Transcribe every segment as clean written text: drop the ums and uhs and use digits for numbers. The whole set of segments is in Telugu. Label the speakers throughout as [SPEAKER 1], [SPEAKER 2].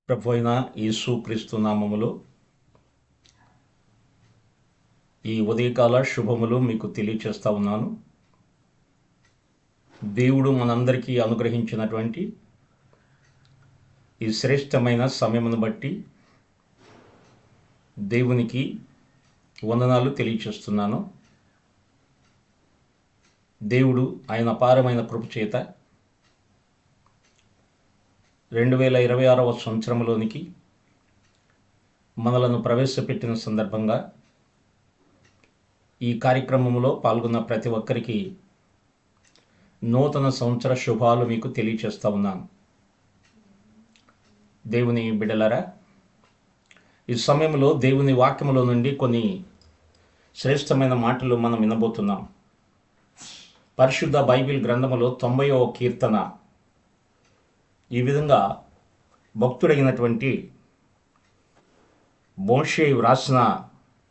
[SPEAKER 1] ప్రభు అయిన యేసుక్రీస్తు నామములో ఈ ఉదయకాల శుభములు మీకు తెలియచేస్తా ఉన్నాను. దేవుడు మనందరికీ అనుగ్రహించినటువంటి ఈ శ్రేష్టమైన సమయమును బట్టి దేవునికి వందనాలు తెలియచేస్తున్నాను. దేవుడు ఆయన అపారమైన కృప చేత 2026వ సంవత్సరంలోనికి మనలను ప్రవేశపెట్టిన సందర్భంగా ఈ కార్యక్రమంలో పాల్గొన్న ప్రతి ఒక్కరికి నూతన సంవత్సర శుభాలు మీకు తెలియచేస్తా ఉన్నాను. దేవుని బిడ్డలారా, ఈ సమయంలో దేవుని వాక్యములో నుండి కొన్ని శ్రేష్టమైన మాటలు మనం వినబోతున్నాం. పరిశుద్ధ బైబిల్ గ్రంథములో 90వ కీర్తన ఈ విధంగా భక్తుడైనటువంటి మోషే వ్రాసిన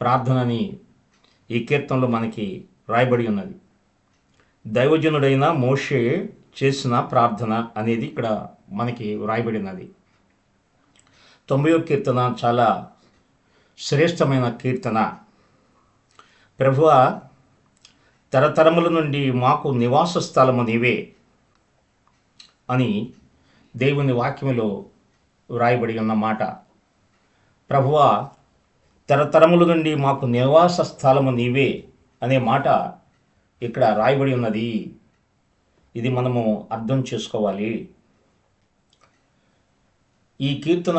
[SPEAKER 1] ప్రార్థనని ఈ కీర్తనలో మనకి రాయబడి ఉన్నది. దైవజనుడైన మోషే చేసిన ప్రార్థన అనేది ఇక్కడ మనకి వ్రాయబడి ఉన్నది. 90వ కీర్తన చాలా శ్రేష్టమైన కీర్తన. ప్రభువా, తరతరముల నుండి మాకు నివాస స్థలము నీవే అని దేవుని వాక్యములో వ్రాయబడి ఉన్న మాట. ప్రభువా, తరతరముల నుండి మాకు నివాస స్థలము నీవే అనే మాట ఇక్కడ రాయబడి ఉన్నది. ఇది మనము అర్థం చేసుకోవాలి. ఈ కీర్తన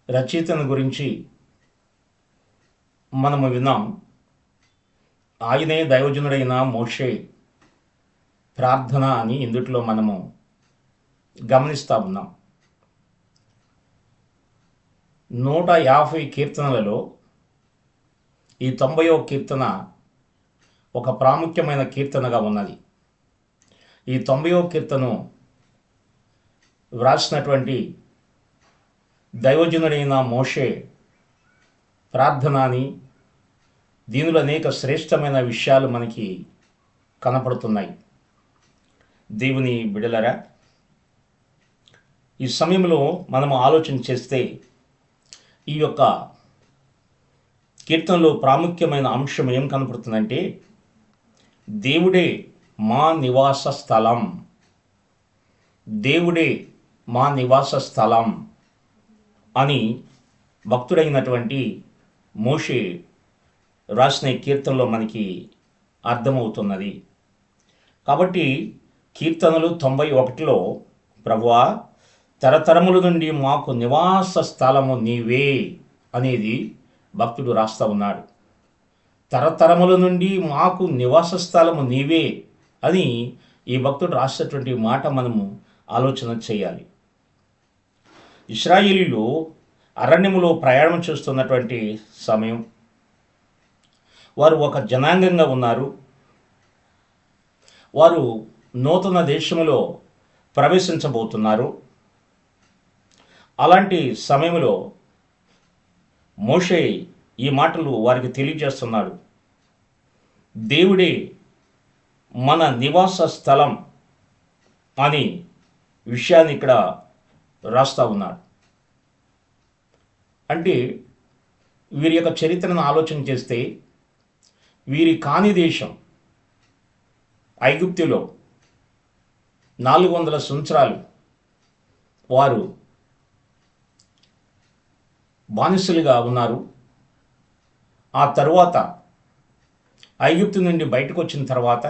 [SPEAKER 1] రచయితను గురించి మనము విన్నాం. ఆయనే దైవజనుడైన మోషే ప్రార్థన అని ఇందుట్లో మనము గమనిస్తూ ఉన్నాం. 150 కీర్తనలలో ఈ 90వ కీర్తన ఒక ప్రాముఖ్యమైన కీర్తనగా ఉన్నది. ఈ 90వ కీర్తను వ్రాసినటువంటి దైవజనుడైన మోషే ప్రార్థన అని దీనిలో అనేక శ్రేష్టమైన విషయాలు మనకి కనపడుతున్నాయి. దేవుని బిడలరా, ఈ సమయంలో మనము ఆలోచన చేస్తే ఈ యొక్క కీర్తనలో ప్రాముఖ్యమైన అంశం ఏం కనపడుతుందంటే, దేవుడే మా నివాస స్థలం, దేవుడే మా నివాస స్థలం అని భక్తుడైనటువంటి మోషే రాసిన కీర్తనలో మనకి అర్థమవుతున్నది. కాబట్టి కీర్తనలు 91లో ప్రభువా, తరతరముల నుండి మాకు నివాస స్థలము నీవే అనేది భక్తుడు రాస్తా ఉన్నాడు. తరతరముల నుండి మాకు నివాస స్థలము నీవే అని ఈ భక్తుడు రాసేటువంటి మాట మనము ఆలోచన చేయాలి. ఇశ్రాయేలీలు అరణ్యములో ప్రయాణం చేస్తున్నటువంటి సమయం, వారు ఒక జనాంగంగా ఉన్నారు. వారు నూతన దేశములో ప్రవేశించబోతున్నారు. అలాంటి సమయంలో మోషే ఈ మాటలు వారికి తెలియజేస్తున్నాడు. దేవుడే మన నివాస స్థలం అని విషయాన్ని ఇక్కడ రాస్తా ఉన్నాడు. అంటే వీరి యొక్క చరిత్రను ఆలోచన చేస్తే, వీరి కాని దేశం ఐగుప్తులో 400 సంవత్సరాలు వారు బానిసలుగా ఉన్నారు. ఆ తరువాత ఐగుప్తు నుండి బయటకు వచ్చిన తర్వాత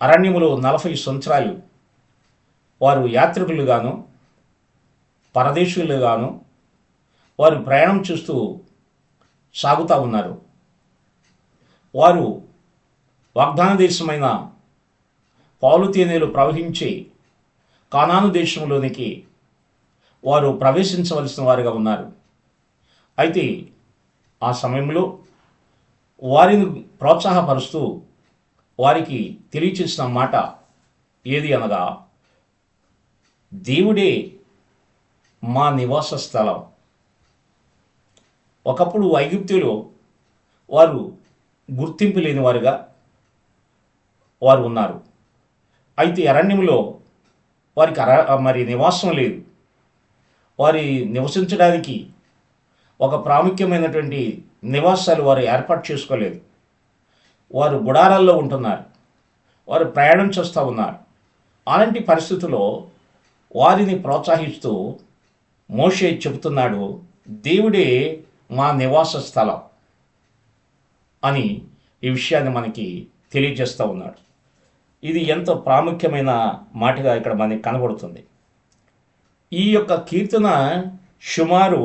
[SPEAKER 1] అరణ్యములో 40 సంవత్సరాలు వారు యాత్రికులుగాను పరదేశులుగాను వారు ప్రయాణం చేస్తూ సాగుతూ ఉన్నారు. వారు వాగ్దాన దేశమైన పాలు తేనెలు ప్రవహించే కానాను దేశంలోనికి వారు ప్రవేశించవలసిన వారుగా ఉన్నారు. అయితే ఆ సమయంలో వారిని ప్రోత్సాహపరుస్తూ వారికి తెలియచేసిన మాట ఏది అనగా, దేవుడే మా నివాస స్థలం. ఒకప్పుడు ఐగుప్తులో వారు గుర్తింపు లేని వారుగా వారు ఉన్నారు. అయితే అరణ్యంలో వారికి మరి నివాసం లేదు. వారి నివసించడానికి ఒక ప్రాముఖ్యమైనటువంటి నివాసాలు వారు ఏర్పాటు చేసుకోలేదు. వారు గుడారాల్లో ఉంటున్నారు, వారు ప్రయాణం చేస్తూ ఉన్నారు. అలాంటి పరిస్థితుల్లో వారిని ప్రోత్సహిస్తూ మోషే చెబుతున్నాడు, దేవుడే మా నివాస స్థలం అని ఈ విషయాన్ని మనకి తెలియజేస్తూ ఉన్నాడు. ఇది ఎంతో ప్రాముఖ్యమైన మాటగా ఇక్కడ మనకి కనబడుతుంది. ఈ యొక్క కీర్తన సుమారు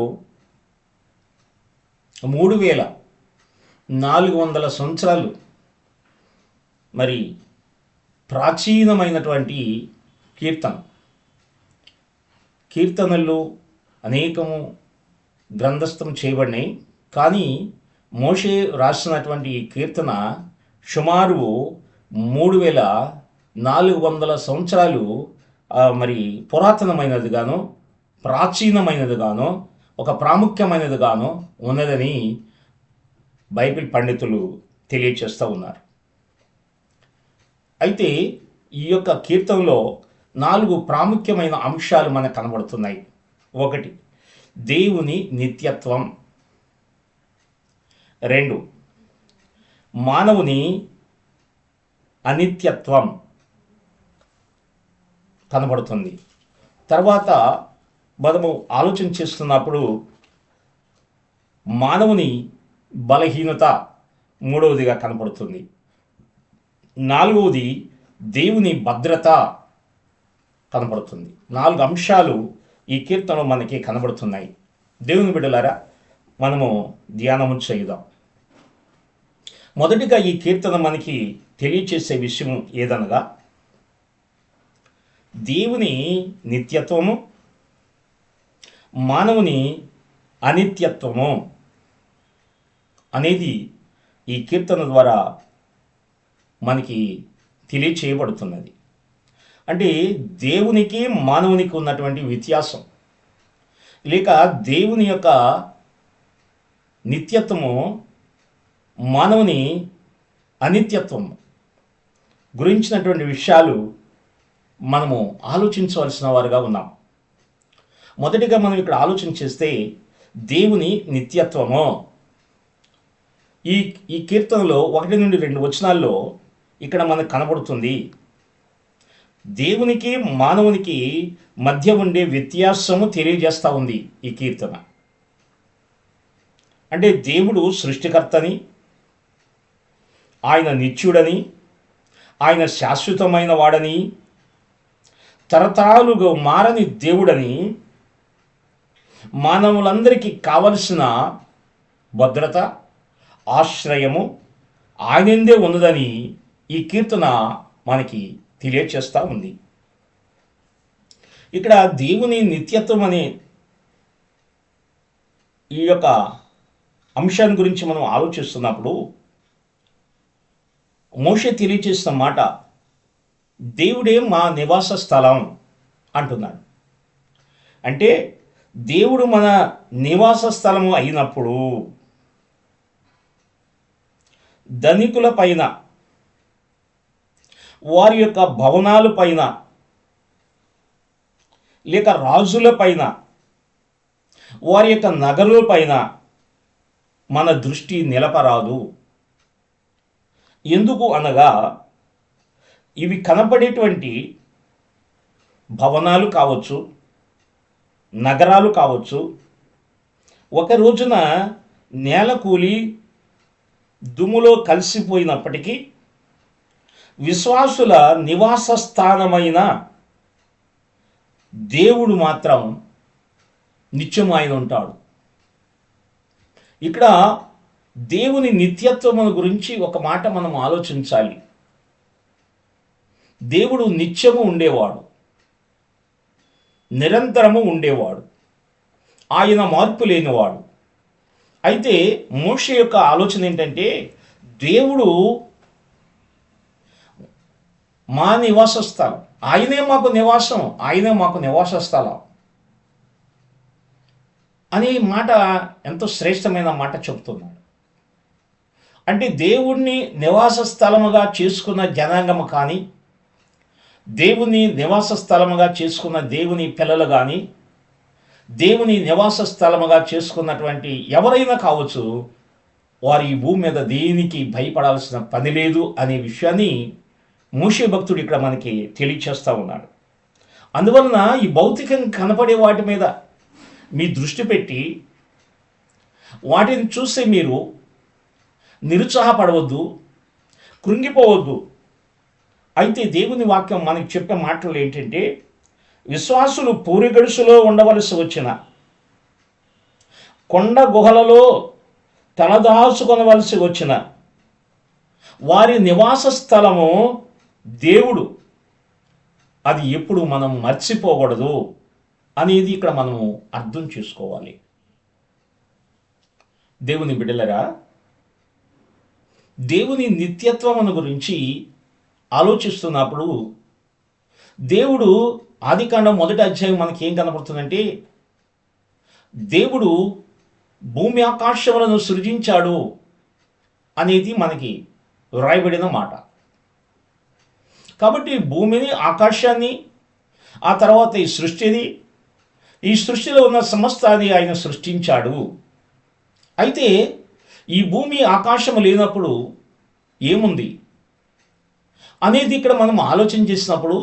[SPEAKER 1] 3400 సంవత్సరాలు మరి ప్రాచీనమైనటువంటి కీర్తనలు అనేకము గ్రంథస్థం చేయబడినాయి. కానీ మోషే రాసినటువంటి ఈ కీర్తన సుమారు 3400 సంవత్సరాలు మరి పురాతనమైనదిగాను, ప్రాచీనమైనదిగాను, ఒక ప్రాముఖ్యమైనదిగాను ఉన్నదని బైబిల్ పండితులు తెలియచేస్తూ ఉన్నారు. అయితే ఈ యొక్క కీర్తనలో 4 ప్రాముఖ్యమైన అంశాలు మనకు కనబడుతున్నాయి. 1, దేవుని నిత్యత్వం. 2, మానవుని అనిత్యత్వం కనబడుతుంది. తర్వాత మనము ఆలోచన చేస్తున్నప్పుడు మానవుని బలహీనత 3వదిగా కనబడుతుంది. 4వది దేవుని భద్రత కనబడుతుంది. 4 అంశాలు ఈ కీర్తనలో మనకి కనబడుతున్నాయి. దేవుని బిడ్డలారా, మనము ధ్యానము చేయుదాం. మొదటిగా ఈ కీర్తన మనకి తెలియచేసే విషయం ఏదనగా, దేవుని నిత్యత్వము, మానవుని అనిత్యత్వము అనేది ఈ కీర్తన ద్వారా మనకి తెలియచేయబడుతున్నది. అంటే దేవునికి మానవునికి ఉన్నటువంటి వ్యత్యాసం, లేక దేవుని యొక్క నిత్యత్వము, మానవుని అనిత్యత్వము గురించినటువంటి విషయాలు మనము ఆలోచించవలసిన వారుగా ఉన్నాం. మొదటిగా మనం ఇక్కడ ఆలోచన చేస్తే దేవుని నిత్యత్వము, ఈ కీర్తనలో 1 నుండి 2 వచనాల్లో ఇక్కడ మనకు కనబడుతుంది. దేవునికి మానవునికి మధ్య ఉండే వ్యత్యాసము తెలియజేస్తూ ఉంది ఈ కీర్తన. అంటే దేవుడు సృష్టికర్తని, ఆయన నిత్యుడని, ఆయన శాశ్వతమైన వాడని, తరతరాలుగా మారని దేవుడని, మానవులందరికీ కావలసిన భద్రత, ఆశ్రయము ఆయనందే ఉన్నదని ఈ కీర్తన మనకి తెలియచేస్తూ ఉంది. ఇక్కడ దేవుని నిత్యత్వం అనే ఈ యొక్క అంశాన్ని గురించి మనం ఆలోచిస్తున్నప్పుడు మోషే తెలియచేసిన మాట, దేవుడే మా నివాస స్థలం అంటున్నాడు. అంటే దేవుడు మన నివాస స్థలము అయినప్పుడు ధనికుల పైన, వారి యొక్క భవనాల పైన, లేక రాజుల పైన, వారి యొక్క నగరుల పైన మన దృష్టి నిలపరాదు. ఎందుకు అనగా, ఇవి కనపడేటువంటి భవనాలు కావచ్చు, నగరాలు కావచ్చు, ఒక రోజున నేలకూలి దుమ్ములో కలిసిపోయినప్పటికీ విశ్వాసుల నివాస స్థానమైన దేవుడు మాత్రం నిత్యం ఆయన ఉంటాడు. ఇక్కడ దేవుని నిత్యత్వము గురించి ఒక మాట మనం ఆలోచించాలి. దేవుడు నిత్యము ఉండేవాడు, నిరంతరము ఉండేవాడు, ఆయన మార్పు లేనివాడు. అయితే మోషే యొక్క ఆలోచన ఏంటంటే, దేవుడు మా నివాస స్థలం, ఆయనే మాకు నివాసం, ఆయనే మాకు నివాస స్థలం అనే మాట ఎంతో శ్రేష్టమైన మాట చెబుతున్నాడు. అంటే దేవుణ్ణి నివాస స్థలముగా చేసుకున్న జనాంగము కానీ, దేవుని నివాస స్థలముగా చేసుకున్న దేవుని పిల్లలు కానీ, దేవుని నివాస స్థలముగా చేసుకున్నటువంటి ఎవరైనా కావచ్చు, వారు ఈ భూమి మీద దేనికి భయపడాల్సిన పని లేదు అనే విషయాన్ని మోషే భక్తుడు ఇక్కడ మనకి తెలియచేస్తూ ఉన్నాడు. అందువలన ఈ భౌతికంగా కనపడే వాటి మీద మీ దృష్టి పెట్టి వాటిని చూస్తే మీరు నిరుత్సాహపడవద్దు, కృంగిపోవద్దు. అయితే దేవుని వాక్యం మనకి చెప్పే మాటలు ఏంటంటే, విశ్వాసులు పూరిగడుసులో ఉండవలసి వచ్చిన, కొండ గుహలలో తలదాచుకొనవలసి వచ్చిన వారి నివాస స్థలము దేవుడు, అది ఎప్పుడు మనం మర్చిపోకూడదు అనేది ఇక్కడ మనము అర్థం చేసుకోవాలి. దేవుని బిడ్డలరా, దేవుని నిత్యత్వమును గురించి ఆలోచిస్తున్నప్పుడు దేవుడు ఆదికాండం 1వ అధ్యాయం మనకి ఏం కనపడుతుందంటే, దేవుడు భూమి ఆకాశములను సృజించాడు అనేది మనకి వ్రాయబడిన మాట. కాబట్టి భూమిని, ఆకాశాన్ని, ఆ తర్వాత ఈ సృష్టిని, ఈ సృష్టిలో ఉన్న సమస్తాన్ని ఆయన సృష్టించాడు. అయితే ఈ భూమి ఆకాశము లేనప్పుడు ఏముంది అనేది ఇక్కడ మనం ఆలోచన చేసినప్పుడు,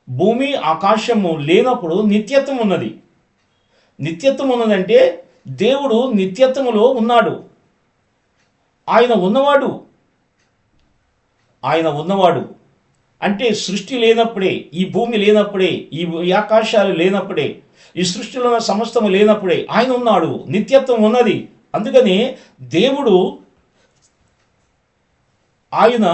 [SPEAKER 1] భూమి ఆకాశము లేనప్పుడు నిత్యత్వం ఉన్నది. నిత్యత్వం ఉన్నదంటే దేవుడు నిత్యత్వములో ఉన్నాడు. ఆయన ఉన్నవాడు అంటే సృష్టి లేనప్పుడే, ఈ భూమి లేనప్పుడే, ఈ ఆకాశాలు లేనప్పుడే, ఈ సృష్టిలో ఉన్న సమస్తము లేనప్పుడే ఆయన ఉన్నాడు. నిత్యత్వం ఉన్నది. అందుకని దేవుడు ఆయన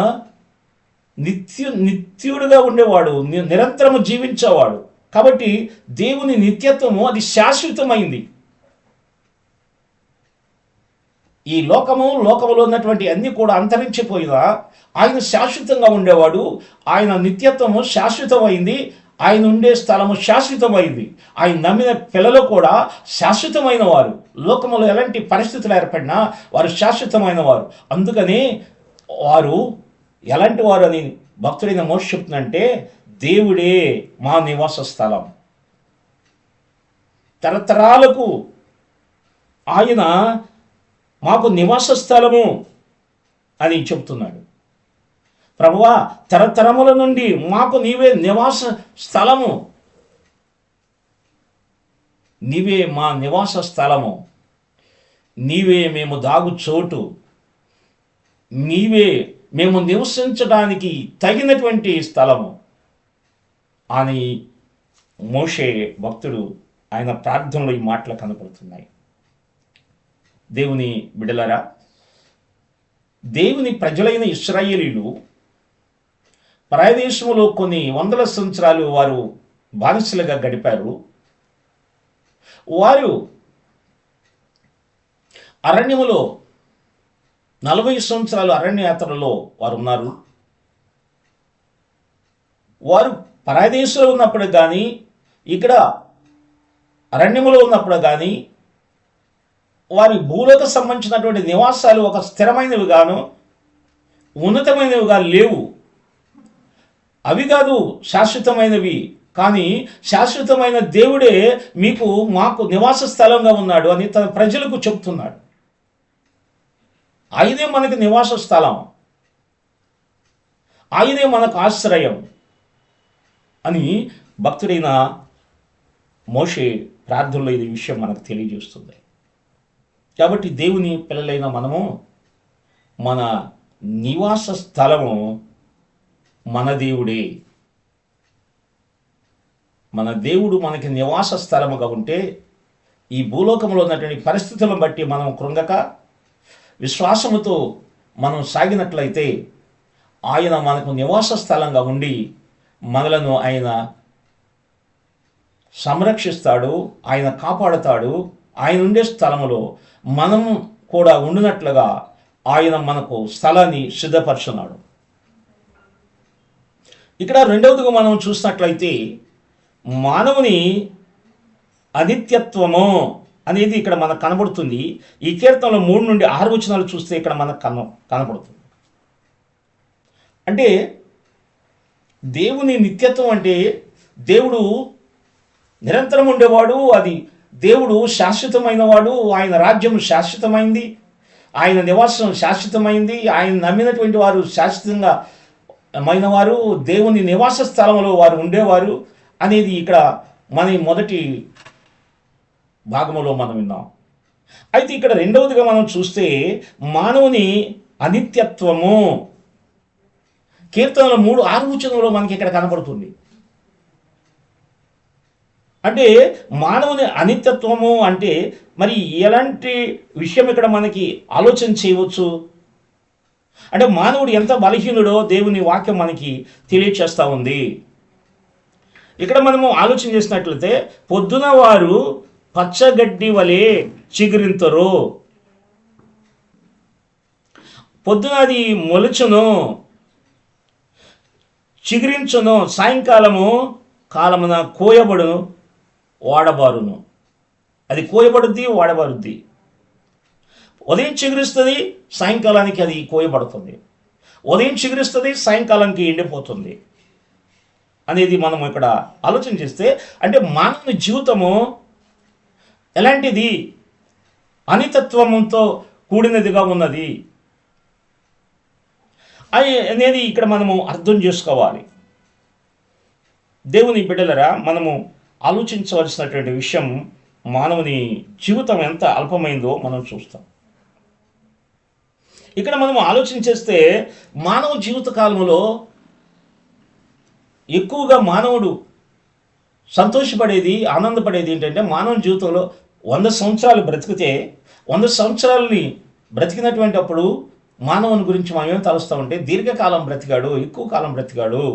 [SPEAKER 1] నిత్యుడుగా ఉండేవాడు, నిరంతరము జీవించేవాడు. కాబట్టి దేవుని నిత్యత్వము అది శాశ్వతమైంది. ఈ లోకములో ఉన్నటువంటి అన్నీ కూడా అంతరించిపోయినా ఆయన శాశ్వతంగా ఉండేవాడు. ఆయన నిత్యత్వము శాశ్వతమైంది. ఆయన ఉండే స్థలము శాశ్వతమైంది. ఆయన నమ్మిన పిల్లలు కూడా శాశ్వతమైన వారు. లోకములో ఎలాంటి పరిస్థితులు ఏర్పడినా వారు శాశ్వతమైన వారు. అందుకని వారు ఎలాంటి వారు అని భక్తుడైన మోషే చెప్తుందంటే, దేవుడే మా నివాస స్థలం, తరతరాలకు ఆయన మాకు నివాస స్థలము అని చెప్తున్నాడు. ప్రభువా, తరతరముల నుండి మాకు నీవే నివాస స్థలము, నీవే మా నివాస స్థలము, నీవే మేము దాగు చోటు, నీవే మేము నివసించడానికి తగినటువంటి స్థలము అని మోషే భక్తుడు ఆయన ప్రార్థనలో ఈ మాటలు కనపడుతున్నాయి. దేవుని బిడ్డలారా, దేవుని ప్రజలైన ఇశ్రాయేలీలు పరాయదేశంలో కొన్ని వందల సంవత్సరాలు వారు బానిసలుగా గడిపారు. వారు అరణ్యములో 40 సంవత్సరాలు అరణ్యయాత్రలో వారు ఉన్నారు. వారు పరాయదేశంలో ఉన్నప్పుడు కానీ, ఇక్కడ అరణ్యములో ఉన్నప్పుడు కానీ వారి భూలోక సంబంధించినటువంటి నివాసాలు ఒక స్థిరమైనవి గాను ఉన్నతమైనవిగా లేవు. అవి కాదు శాశ్వతమైనవి, కానీ శాశ్వతమైన దేవుడే మాకు నివాస స్థలంగా ఉన్నాడు అని తన ప్రజలకు చెప్తున్నాడు. ఆయనే మనకి నివాస స్థలం, ఆయనే మనకు ఆశ్రయం అని భక్తుడైన మోషే ప్రార్థనలో ఈ విషయం మనకు తెలియజేస్తుంది. కాబట్టి దేవుని పిల్లలైన మనము మన నివాస స్థలము మన దేవుడే. మన దేవుడు మనకి నివాస స్థలముగా ఉంటే ఈ భూలోకంలో ఉన్నటువంటి పరిస్థితులను బట్టి మనం కృంగక విశ్వాసముతో మనం సాగినట్లయితే ఆయన మనకు నివాస స్థలంగా ఉండి మనలను ఆయన సంరక్షిస్తాడు, ఆయన కాపాడుతాడు. ఆయన ఉండే స్థలములో మనం కూడా ఉండినట్లుగా ఆయన మనకు స్థలాన్ని సిద్ధపరుచున్నాడు. ఇక్కడ రెండవదిగా మనం చూసినట్లయితే మానవుని అనిత్యత్వము అనేది ఇక్కడ మనకు కనబడుతుంది. ఈ కీర్తనలో 3 నుండి 6 వచనాలు చూస్తే ఇక్కడ మనకు కనబడుతుంది. అంటే దేవుని నిత్యత్వం అంటే దేవుడు నిరంతరం ఉండేవాడు. అది దేవుడు శాశ్వతమైన వాడు. ఆయన రాజ్యం శాశ్వతమైంది, ఆయన నివాసం శాశ్వతమైంది, ఆయన నమ్మినటువంటి వారు శాశ్వతంగా మైన వారు, దేవుని నివాస స్థలంలో వారు ఉండేవారు అనేది ఇక్కడ మన మొదటి భాగంలో మనం విన్నాం. అయితే ఇక్కడ రెండవదిగా మనం చూస్తే మానవుని అనిత్యత్వము కీర్తనల 3:6 మనకి ఇక్కడ కనపడుతుంది. అంటే మానవుని అనిత్యత్వము అంటే మరి ఎలాంటి విషయం ఇక్కడ మనకి ఆలోచన చేయవచ్చు అంటే మానవుడు ఎంత బలహీనుడో దేవుని వాక్యం మనకి తెలియచేస్తూ ఉంది. ఇక్కడ మనము ఆలోచన చేసినట్లయితే పొద్దున వారు పచ్చగడ్డి వలె చిగురింతరు, పొద్దున అది మొలుచును చిగురించును, సాయంకాలము కాలమున కోయబడును వాడబారును. అది కోయబడుద్ది, వాడబారుద్ది. ఉదయం చిగురిస్తుంది, సాయంకాలానికి అది కోయబడుతుంది. ఉదయం చిగురిస్తుంది, సాయంకాలానికి ఎండిపోతుంది అనేది మనం ఇక్కడ ఆలోచన చేస్తే అంటే మానవుని జీవితము ఎలాంటిది, అనితత్వంతో కూడినదిగా ఉన్నది అనేది ఇక్కడ మనము అర్థం చేసుకోవాలి. దేవుని బిడ్డలరా, మనము ఆలోచించవలసినటువంటి విషయం మానవుని జీవితం ఎంత అల్పమైందో మనం చూస్తాం. ఇక్కడ మనము ఆలోచన చేస్తే మానవ జీవిత కాలంలో ఎక్కువగా మానవుడు సంతోషపడేది, ఆనందపడేది ఏంటంటే మానవ జీవితంలో 100 సంవత్సరాలు బ్రతికితే 100 సంవత్సరాలని బ్రతికినటువంటి అప్పుడు మానవుని గురించి మనం ఏం తలుస్తామంటే దీర్ఘకాలం బ్రతికాడు, ఎక్కువ కాలం బ్రతికాడు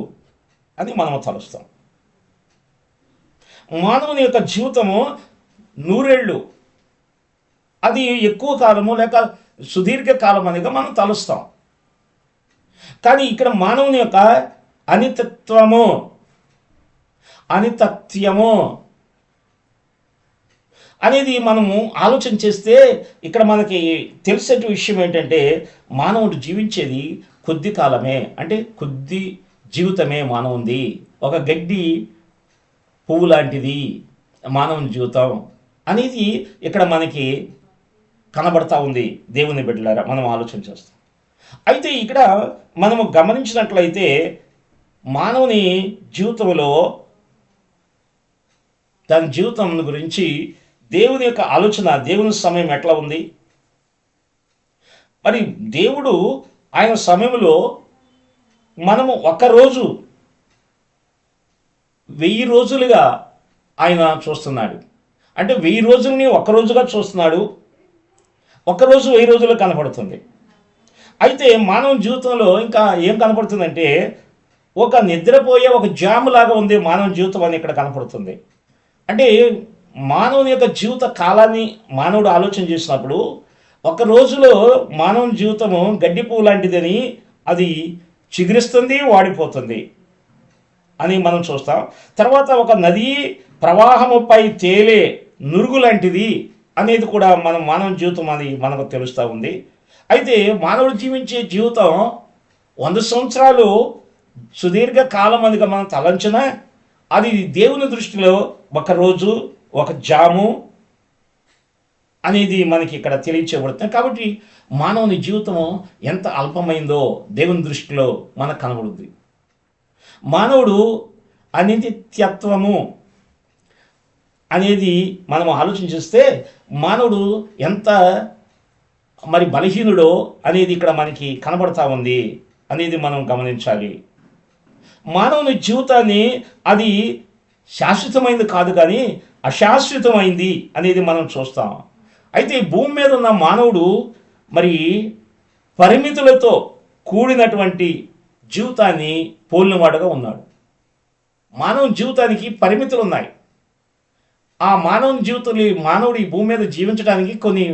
[SPEAKER 1] అని మనం తలుస్తాం. మానవుని యొక్క జీవితము 100 ఏళ్ళు, అది ఎక్కువ కాలము లేక సుదీర్ఘ కాలం అనేది మనం తలుస్తాం. కానీ ఇక్కడ మానవుని యొక్క అనితత్వము, అనితత్యము అనేది మనము ఆలోచన చేస్తే ఇక్కడ మనకి తెలిసే విషయం ఏంటంటే మానవుడు జీవించేది కొద్ది కాలమే, అంటే కొద్ది జీవితమే మానవుంది. ఒక గడ్డి పువ్వు లాంటిది మానవుని జీవితం అనేది ఇక్కడ మనకి కనబడతా ఉంది. దేవుని బిడ్డలారా, మనం ఆలోచన చేస్తాం. అయితే ఇక్కడ మనము గమనించినట్లయితే మానవుని జీవితంలో తన జీవితం గురించి దేవుని యొక్క ఆలోచన, దేవుని సమయం ఎట్లా ఉంది, మరి దేవుడు ఆయన సమయంలో మనము ఒక్కరోజు 1000 రోజులుగా ఆయన చూస్తున్నాడు. అంటే 1000 రోజుల్ని ఒక్కరోజుగా చూస్తున్నాడు. ఒక్కరోజు 1000 రోజులు కనపడుతుంది. అయితే మానవ జీవితంలో ఇంకా ఏం కనపడుతుందంటే ఒక నిద్రపోయే ఒక జాము లాగా ఉంది మానవ జీవితం అని ఇక్కడ కనపడుతుంది. అంటే మానవుని యొక్క జీవిత కాలాన్ని మానవుడు ఆలోచన చేసినప్పుడు ఒక రోజులో మానవ జీవితము గడ్డి పువ్వు లాంటిదని, అది చిగురిస్తుంది, వాడిపోతుంది అని మనం చూస్తాం. తర్వాత ఒక నదీ ప్రవాహముపై తేలే నురుగు లాంటిది అనేది కూడా మనం మానవ జీవితం అది మనకు తెలుస్తూ ఉంది. అయితే మానవుడు జీవించే జీవితం 100 సంవత్సరాలు సుదీర్ఘ కాలం అనిగా మనం తలంచిన, అది దేవుని దృష్టిలో ఒక రోజు, ఒక జాము అనేది మనకి ఇక్కడ తెలియచేయబడుతుంది. కాబట్టి మానవుని జీవితము ఎంత అల్పమైందో దేవుని దృష్టిలో మనకు కనబడుద్ది. మానవుడు అనిత్యత్వము అనేది మనం ఆలోచన చేస్తే మానవుడు ఎంత మరి బలహీనుడో అనేది ఇక్కడ మనకి కనబడతా ఉంది అనేది మనం గమనించాలి. మానవుని జీవితాన్ని అది శాశ్వతమైంది కాదు, కానీ అశాశ్వతమైంది అనేది మనం చూస్తాం. అయితే భూమి మీద ఉన్న మానవుడు మరి పరిమితులతో కూడినటువంటి జీవితాన్ని పోలినవాడుగా ఉన్నాడు. మానవ జీవితానికి పరిమితులు ఉన్నాయి. ఆ మానవుడు ఈ భూమి మీద జీవించడానికి కొన్ని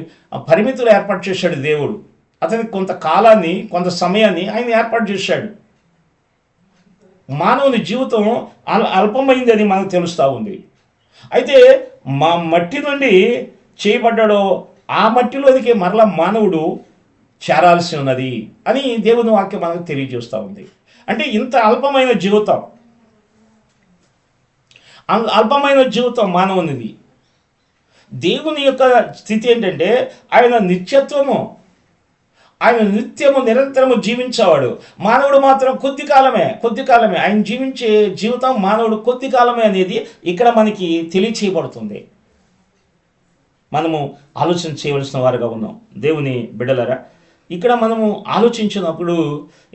[SPEAKER 1] పరిమితులు ఏర్పాటు చేశాడు దేవుడు. అతనికి కొంత కాలాన్ని, కొంత సమయాన్ని ఆయన ఏర్పాటు చేశాడు. మానవుని జీవితం అల్పమైంది అని మనకు తెలుస్తూ ఉంది. అయితే మా మట్టి నుండి చేయబడ్డాడో ఆ మట్టిలోనికి మరలా మానవుడు చేరాల్సి ఉన్నది అని దేవుని వాక్యం మనకు తెలియజేస్తూ ఉంది. అంటే ఇంత అల్పమైన జీవితం, అల్పమైన జీవితం మానవునిది. దేవుని యొక్క స్థితి ఏంటంటే ఆయన నిత్యత్వము, ఆయన నిత్యము నిరంతరము జీవించేవాడు. మానవుడు మాత్రం కొద్ది కాలమే ఆయన జీవించే జీవితం మానవుడు కొద్ది కాలమే అనేది ఇక్కడ మనకి తెలియచేయబడుతుంది. మనము ఆలోచన చేయవలసిన వారుగా ఉన్నాం దేవుని బిడ్డలరా. ఇక్కడ మనము ఆలోచించినప్పుడు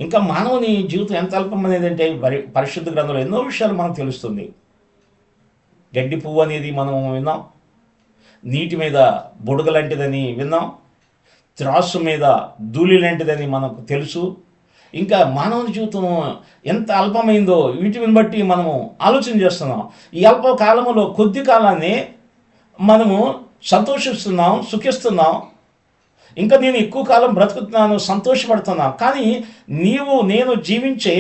[SPEAKER 1] ఇంకా మానవుని జీవితం ఎంత అల్పం అనేది అంటే పరిశుద్ధ గ్రంథంలో ఎన్నో విషయాలు మనకు తెలుస్తుంది. గడ్డి పువ్వు అనేది మనం విన్నాం, నీటి మీద బుడగ లాంటిదని విన్నాం, త్రాసు మీద ధూళి లాంటిదని మనకు తెలుసు. ఇంకా మానవుని జీవితం ఎంత అల్పమైందో వీటిని బట్టి మనము ఆలోచన చేస్తున్నాం. ఈ అల్ప కాలంలో కొద్ది కాలాన్ని మనము సంతోషిస్తున్నాం, సుఖిస్తున్నాం. ఇంకా నేను ఎక్కువ కాలం బ్రతుకుతున్నాను, సంతోషపడుతున్నాను. కానీ నేను జీవించే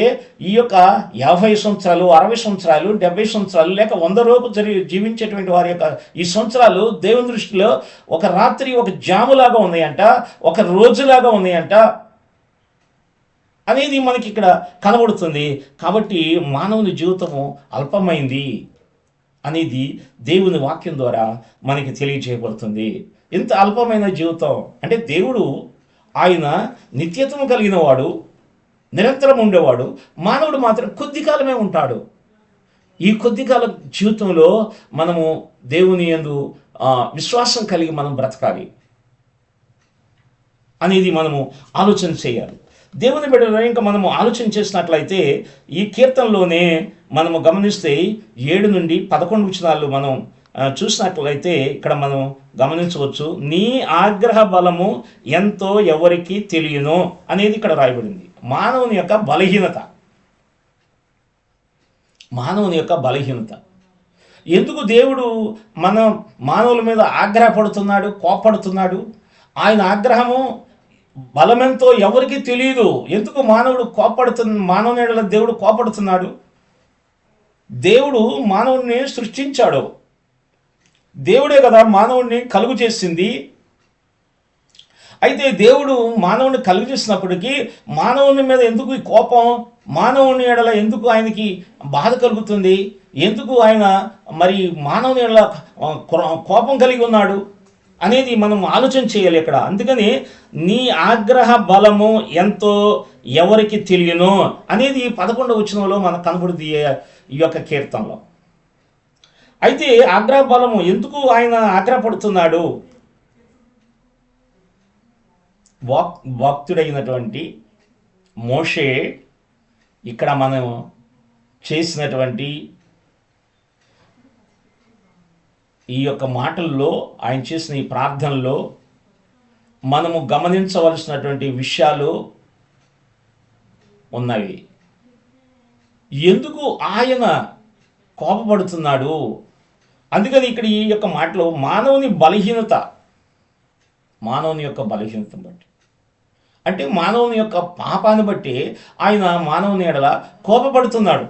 [SPEAKER 1] ఈ యొక్క 50 సంవత్సరాలు, 60 సంవత్సరాలు, 70 సంవత్సరాలు లేక 100 రోజులు జీవించేటువంటి వారి యొక్క ఈ సంవత్సరాలు దేవుని దృష్టిలో ఒక రాత్రి ఒక జాములాగా ఉన్నాయంట, ఒక రోజులాగా ఉన్నాయంట అనేది మనకి ఇక్కడ కనబడుతుంది. కాబట్టి మానవుని జీవితము అల్పమైంది అనేది దేవుని వాక్యం ద్వారా మనకి తెలియజేయబడుతుంది. ఇంత అల్పమైన జీవితం అంటే దేవుడు ఆయన నిత్యత్వము కలిగిన వాడు, నిరంతరం ఉండేవాడు. మానవుడు మాత్రం కొద్ది కాలమే ఉంటాడు. ఈ కొద్ది కాల జీవితంలో మనము దేవుని యందు విశ్వాసం కలిగి మనం బ్రతకాలి అనేది మనము ఆలోచన చేయాలి. దేవుని బిడ్డలు ఇంకా మనము ఆలోచన చేసినట్లయితే ఈ కీర్తనలోనే మనము గమనిస్తే 7 నుండి 11 వచనాలు మనం చూసినట్లయితే ఇక్కడ మనం గమనించవచ్చు. నీ ఆగ్రహ బలము ఎంతో ఎవరికి తెలియను అనేది ఇక్కడ రాయబడింది. మానవుని యొక్క బలహీనత. ఎందుకు దేవుడు మానవుల మీద ఆగ్రహపడుతున్నాడు, కోపడుతున్నాడు? ఆయన ఆగ్రహము బలమెంతో ఎవరికి తెలియదు. ఎందుకు మానవుని ఎడల దేవుడు కోపడుతున్నాడు? దేవుడు మానవుడిని సృష్టించాడు. దేవుడే కదా మానవుడిని కలుగు చేసింది. అయితే దేవుడు మానవుని కలుగు చేసినప్పటికీ మానవుని మీద ఎందుకు ఈ కోపం? మానవుని ఎడల ఎందుకు ఆయనకి బాధ కలుగుతుంది? ఎందుకు ఆయన మరి మానవుని ఎడల కోపం కలిగి ఉన్నాడు అనేది మనం ఆలోచన చేయాలి ఇక్కడ. అందుకని నీ ఆగ్రహ బలము ఎంతో ఎవరికి తెలియను అనేది 11వ వచనంలో మనకు కనబడుతుంది ఈ యొక్క కీర్తనలో. అయితే ఆగ్రహ బలము ఎందుకు ఆయన ఆగ్రహపడుతున్నాడు? భక్తుడైనటువంటి మోషే ఇక్కడ మనం చేసినటువంటి ఈ యొక్క మాటల్లో, ఆయన చేసిన ఈ ప్రార్థనలో మనము గమనించవలసినటువంటి విషయాలు ఉన్నవి. ఎందుకు ఆయన కోపపడుతున్నాడు? అందుకని ఇక్కడ ఈ యొక్క మాటలో మానవుని యొక్క బలహీనతను బట్టి, అంటే మానవుని యొక్క పాపాన్ని బట్టి ఆయన మానవుని ఎడల కోపపడుతున్నాడు.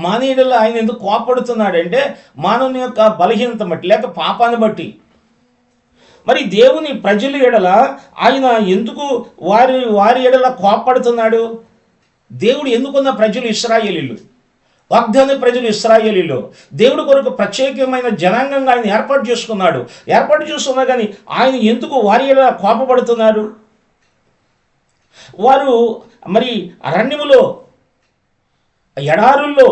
[SPEAKER 1] మానవుని ఎడల ఆయన ఎందుకు కోపపడుతున్నాడు అంటే మానవుని యొక్క బలహీనత బట్టి లేక పాపాన్ని బట్టి. మరి దేవుని ప్రజల ఎడల ఆయన ఎందుకు వారి ఎడల కోపపడుతున్నాడు? దేవుడు ఎందుకున్న ప్రజలు ఇశ్రాయేలీలు, వాగ్దాన ప్రజలు ఇశ్రాయేలీలు. దేవుడి కొరకు ప్రత్యేకమైన జనాంగంగా ఆయన ఏర్పాటు చేసుకున్నా కానీ ఆయన ఎందుకు వారి ఎడల కోపపడుతున్నారు? వారు మరి అరణ్యములో, ఎడారుల్లో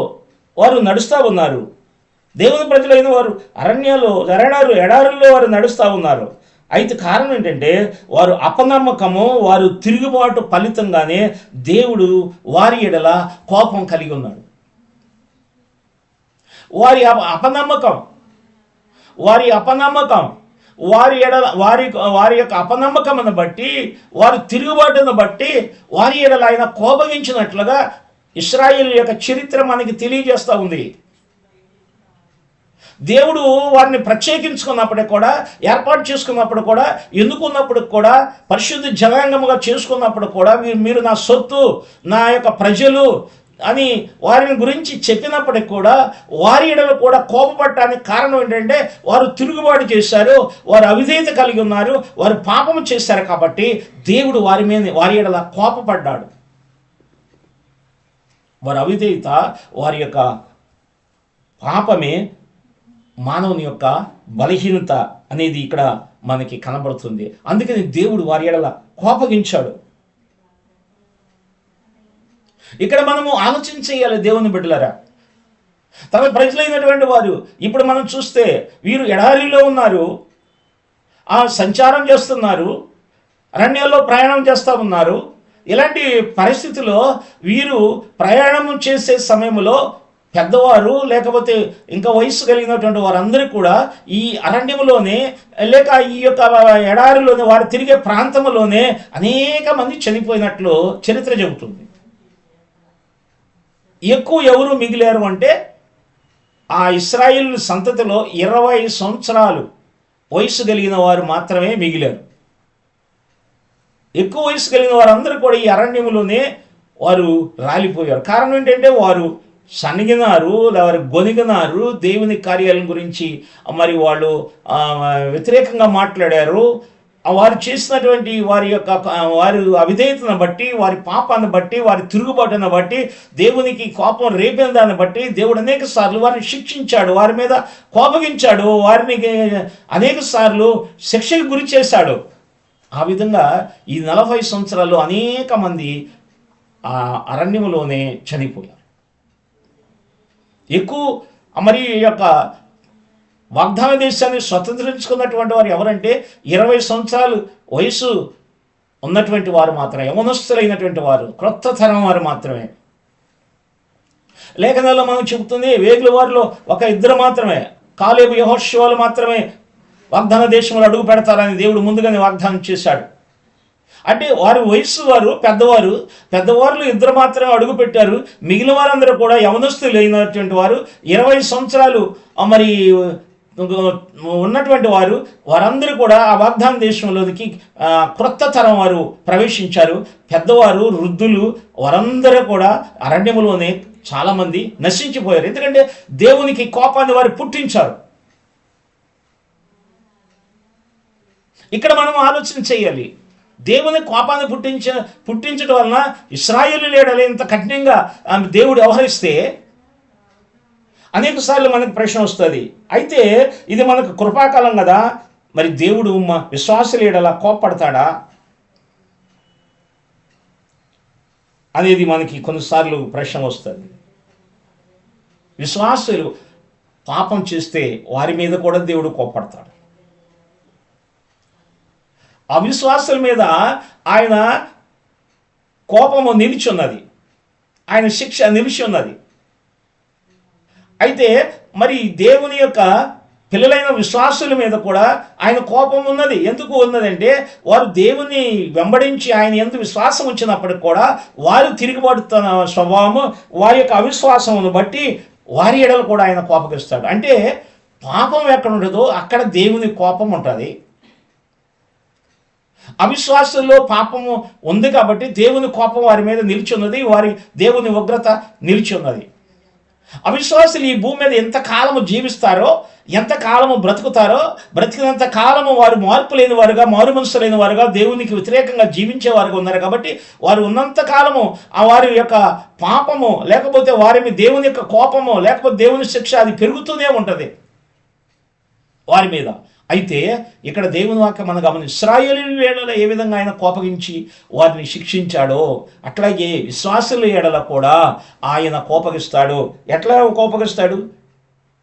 [SPEAKER 1] వారు నడుస్తూ ఉన్నారు. దేవుని ప్రజలైన వారు ఎడారుల్లో వారు నడుస్తూ ఉన్నారు. అయితే కారణం ఏంటంటే వారు అపనమ్మకము, వారు తిరుగుబాటు ఫలితంగానే దేవుడు వారి ఎడల కోపం కలిగి ఉన్నాడు. వారి అపనమ్మకం వారి యొక్క అపనమ్మకమును బట్టి, వారి తిరుగుబాటును బట్టి వారి ఎడల ఆయన కోపగించినట్లుగా ఇశ్రాయేలు యొక్క చరిత్ర మనకి తెలియజేస్తూ ఉంది. దేవుడు వారిని ప్రత్యేకించుకున్నప్పుడు కూడా, ఏర్పాటు చేసుకున్నప్పుడు కూడా, ఎన్నుకున్నప్పుడు కూడా, పరిశుద్ధ జనాంగముగా చేసుకున్నప్పుడు కూడా మీరు నా సొత్తు, నా యొక్క ప్రజలు అని వారిని గురించి చెప్పినప్పటికి కూడా వారి ఎడల కూడా కోపపడటానికి కారణం ఏంటంటే వారు తిరుగుబాటు చేశారు, వారు అవిధేయత కలిగి ఉన్నారు, వారు పాపము చేశారు. కాబట్టి దేవుడు వారి ఎడల కోపపడ్డాడు. వారి అవిధేయత వారి యొక్క పాపమే మానవుని యొక్క బలహీనత అనేది ఇక్కడ మనకి కనబడుతుంది. అందుకని దేవుడు వారి ఎడల కోపగించాడు. ఇక్కడ మనము ఆలోచన చేయాలి దేవుని బిడ్డలారా. తమ ప్రజలైనటువంటి వారు ఇప్పుడు మనం చూస్తే వీరు ఎడారిలో ఉన్నారు, ఆ సంచారం చేస్తున్నారు, అరణ్యాల్లో ప్రయాణం చేస్తూ ఉన్నారు. ఇలాంటి పరిస్థితుల్లో వీరు ప్రయాణం చేసే సమయంలో పెద్దవారు లేకపోతే ఇంకా వయసు కలిగినటువంటి వారందరూ కూడా ఈ అరణ్యంలోనే లేక ఈ యొక్క ఎడారిలోనే వారు తిరిగే ప్రాంతంలోనే అనేక మంది చనిపోయినట్లు చరిత్ర చెబుతుంది. ఎక్కువ ఎవరు మిగిలారు అంటే ఆ ఇశ్రాయేలు సంతతిలో 20 సంవత్సరాలు వయసు కలిగిన వారు మాత్రమే మిగిలారు. ఎక్కువ వయసు కలిగిన వారందరూ కూడా ఈ అరణ్యంలోనే వారు రాలిపోయారు. కారణం ఏంటంటే వారు సనిగినారు, వారు గొనిగినారు, దేవుని కార్యాల గురించి మరి వాళ్ళు వ్యతిరేకంగా మాట్లాడారు. వారు చేసినటువంటి వారి అవిధేయతను బట్టి, వారి పాపాన్ని బట్టి, వారి తిరుగుబాటును బట్టి, దేవునికి కోపం రేపిన దాన్ని బట్టి దేవుడు అనేక సార్లు వారిని శిక్షించాడు, వారి మీద కోపగించాడు, వారిని అనేక సార్లు శిక్షకు గురి చేశాడు. ఆ విధంగా ఈ 40 సంవత్సరాల్లో అనేక మంది ఆ అరణ్యంలోనే చనిపోయారు. ఎక్కువ మరి యొక్క వాగ్దాన దేశాన్ని స్వతంత్రించుకున్నటువంటి వారు ఎవరంటే 20 సంవత్సరాలు వయసు ఉన్నటువంటి వారు మాత్రమే, యవనస్తులైనటువంటి వారు, క్రొత్త తరం వారు మాత్రమే. లేఖనాల్లో మనం చెబుతుంది వేగుల వారిలో 1-2 మాత్రమే, కాలేబు యెహోషువలు మాత్రమే వాగ్దాన దేశంలో అడుగు పెడతారని దేవుడు ముందుగానే వాగ్దానం చేశాడు. అంటే వారి వయస్సు వారు పెద్దవారు 2 మాత్రమే అడుగు పెట్టారు. మిగిలిన వారందరూ కూడా యవనస్తులు అయినటువంటి వారు 20 సంవత్సరాలు మరి ఉన్నటువంటి వారందరూ కూడా ఆ వాగ్దాన దేశంలోనికి క్రొత్త తరం వారు ప్రవేశించారు. పెద్దవారు, వృద్ధులు వారందరూ కూడా అరణ్యములోనే చాలామంది నశించిపోయారు. ఎందుకంటే దేవునికి కోపాన్ని వారు పుట్టించారు. ఇక్కడ మనం ఆలోచన చేయాలి. దేవుని కోపాన్ని పుట్టించడం వలన ఇశ్రాయేలు ఎడల ఇంత కఠినంగా దేవుడు వ్యవహరిస్తే అనేక సార్లు మనకు ప్రశ్న వస్తుంది. అయితే ఇది మనకు కృపాకాలం కదా, మరి దేవుడు విశ్వాసుల ఎడల కోపడతాడా అనేది మనకి కొన్నిసార్లు ప్రశ్న వస్తుంది. విశ్వాసులు పాపం చేస్తే వారి మీద కూడా దేవుడు కోపడతాడు. అవిశ్వాసుల మీద ఆయన కోపము నిలిచి ఉన్నది, ఆయన శిక్ష నిలిచి ఉన్నది. అయితే మరి దేవుని యొక్క పిల్లలైన విశ్వాసుల మీద కూడా ఆయన కోపం ఉన్నది. ఎందుకు ఉన్నదంటే వారు దేవుని వెంబడించి ఆయన యందు విశ్వాసం ఉంచినప్పటికి కూడా వారు తిరుగుబడుతున్న స్వభావము, వారి యొక్క అవిశ్వాసమును బట్టి వారి ఎడల కూడా ఆయన కోపగిస్తాడు. అంటే పాపం ఎక్కడ ఉండదో అక్కడ దేవుని కోపం ఉంటుంది. అవిశ్వాసుల్లో పాపము ఉంది కాబట్టి దేవుని కోపం వారి మీద నిలిచి ఉన్నది, వారి దేవుని ఉగ్రత నిలిచి ఉన్నది. అవిశ్వాసులు ఈ భూమి మీద ఎంతకాలము జీవిస్తారో, ఎంతకాలము బ్రతుకుతారో, బ్రతికినంత కాలము వారు మార్పు లేని వారుగా, మారు మనసు లేని వారుగా, దేవునికి వ్యతిరేకంగా జీవించే వారుగా ఉన్నారు. కాబట్టి వారు ఉన్నంత కాలము ఆ వారి యొక్క పాపము లేకపోతే వారి మీద దేవుని యొక్క కోపము లేకపోతే దేవుని శిక్ష అది పెరుగుతూనే ఉంటుంది వారి మీద. అయితే ఇక్కడ దేవుని వాక్యం మనం గమని ఇశ్రాయేలు ఏడల ఏ విధంగా ఆయన కోపగించి వారిని శిక్షించాడో అట్లాగే విశ్వాసుల ఏడల కూడా ఆయన కోపగిస్తాడు. ఎట్లా కోపగిస్తాడు?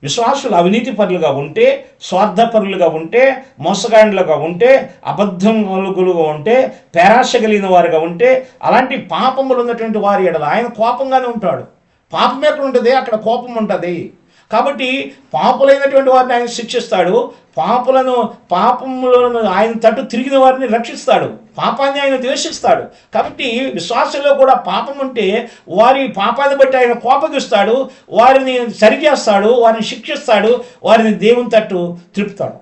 [SPEAKER 1] విశ్వాసులు అవినీతి పరులుగా ఉంటే, స్వార్థపరులుగా ఉంటే, మోసగాండ్లుగా ఉంటే, అబద్ధములుగా ఉంటే, పేరాశ కలిగిన వారుగా ఉంటే, అలాంటి పాపములు ఉన్నటువంటి వారి ఎడల ఆయన కోపంగానే ఉంటాడు. పాపం ఎక్కడ ఉంటుంది అక్కడ కోపం ఉంటుంది. కాబట్టి పాపులైనటువంటి వారిని ఆయన శిక్షిస్తాడు, పాపములను ఆయన తట్టు తిరిగిన వారిని రక్షిస్తాడు, పాపాన్ని ఆయన ద్వేషిస్తాడు. కాబట్టి విశ్వాసంలో కూడా పాపం ఉంటే వారి పాపాన్ని బట్టి ఆయన కోపగిస్తాడు, వారిని సరిచేస్తాడు, వారిని శిక్షిస్తాడు, వారిని దేవుని తట్టు త్రిపుతాడు.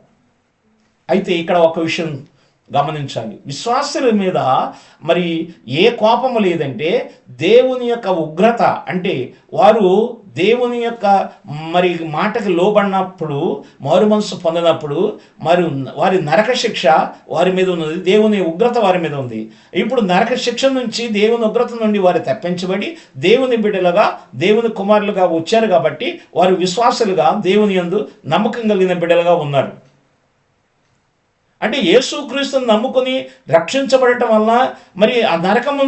[SPEAKER 1] అయితే ఇక్కడ ఒక విషయం గమనించాలి. విశ్వాసుల మీద మరి ఏ కోపము లేదంటే దేవుని యొక్క ఉగ్రత, అంటే వారు దేవుని యొక్క మరి మాటకి లోబడినప్పుడు, మారు మనసు పొందినప్పుడు మరి వారి నరక శిక్ష వారి మీద ఉన్నది, దేవుని ఉగ్రత వారి మీద ఉంది. ఇప్పుడు నరక శిక్ష నుంచి, దేవుని ఉగ్రత నుండి వారు తప్పించబడి దేవుని బిడ్డలుగా, దేవుని కుమారులుగా వచ్చారు కాబట్టి వారు విశ్వాసులుగా, దేవుని యందు నమ్మకం కలిగిన బిడ్డలుగా ఉన్నారు. అంటే యేసుక్రీస్తుని నమ్ముకొని రక్షించబడటం వల్ల మరి ఆ నరకము